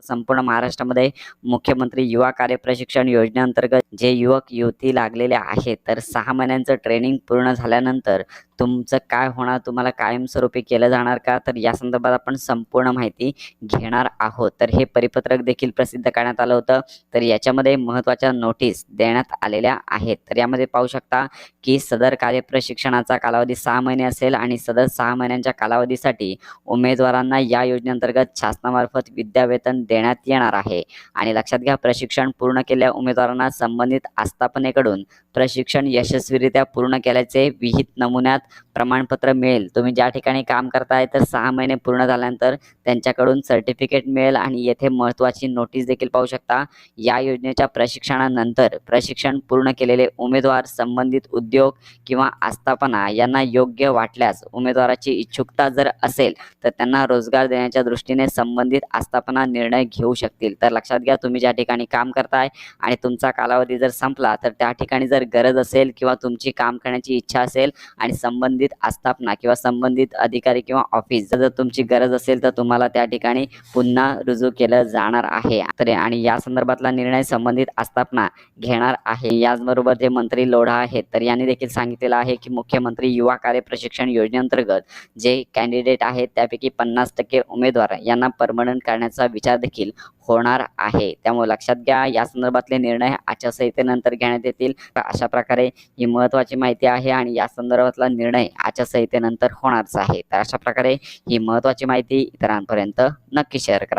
संपूर्ण महाराष्ट्रामध्ये मुख्यमंत्री युवा कार्य प्रशिक्षण योजनेअंतर्गत जे युवक युवती लागलेले आहेत, तर 6 महिन्यांचं ट्रेनिंग पूर्ण झाल्यानंतर तुमचं काय होणार, तुम्हाला कायमस्वरूपी केलं जाणार का? तर या संदर्भात आपण संपूर्ण माहिती घेणार आहोत. तर हे परिपत्रक देखील प्रसिद्ध करण्यात आलं होतं. तर याच्यामध्ये महत्त्वाच्या नोटीस देण्यात आलेल्या आहेत. तर यामध्ये पाहू शकता की सदर कार्य प्रशिक्षणाचा कालावधी 6 महिने असेल आणि सदर 6 महिन्यांच्या कालावधीसाठी उमेदवारांना या योजनेअंतर्गत शासनामार्फत विद्यावेतन देण्यात येणार आहे. आणि लक्षात घ्या, प्रशिक्षण पूर्ण केलेल्या उमेदवारांना संबंधित आस्थापनेकडून प्रशिक्षण यशस्वीरित्या पूर्ण केल्याचे विहित नमुन्यात प्रमाणपत्र मिळेल. तुम्ही ज्या ठिकाणी काम करताय तर 6 महिने पूर्ण झाल्यानंतर त्यांच्याकडून सर्टिफिकेट मिळेल. आणि येथे महत्त्वाची नोटीस देखील पाहू शकता. या योजनेच्या प्रशिक्षणानंतर प्रशिक्षण पूर्ण केलेले उमेदवार संबंधित उद्योग किंवा आस्थापना यांना योग्य वाटल्यास उमेदवाराची इच्छुकता जर असेल तर त्यांना रोजगार देण्याच्या दृष्टीने संबंधित आस्थापना निर्णय घेऊ शकतील. तर लक्षात घ्या, तुम्ही ज्या ठिकाणी काम करताय आणि तुमचा कालावधी जर संपला तर त्या ठिकाणी जर गरज असेल किंवा तुमची काम करण्याची इच्छा असेल आणि संबंधित आस्थापना किंवा संबंधित अधिकारी किंवा ऑफिस जर तुमची गरज असेल तर तुम्हाला त्या ठिकाणी पुन्हा रुजू केलं जाणार आहे. तर आणि या संदर्भातला निर्णय संबंधित आस्थापना घेणार आहे. याचबरोबर जे मंत्री लोढा आहेत तर यांनी देखील सांगितलेलं आहे की मुख्यमंत्री युवा कार्य प्रशिक्षण योजनेअंतर्गत जे कॅन्डिडेट आहेत त्यापैकी 50% उमेदवार यांना परमनंट करण्याचा विचार देखील होणार आहे. त्यामुळे लक्षात घ्या, या संदर्भातले निर्णय आचारसंहितेनंतर घेण्यात येतील. अशा प्रकारे ही महत्त्वाची माहिती आहे आणि या संदर्भातला निर्णय आचारसंहितेनंतर होणारच आहे. तर अशा प्रकारे ही महत्त्वाची माहिती इतरांपर्यंत नक्की शेअर करा.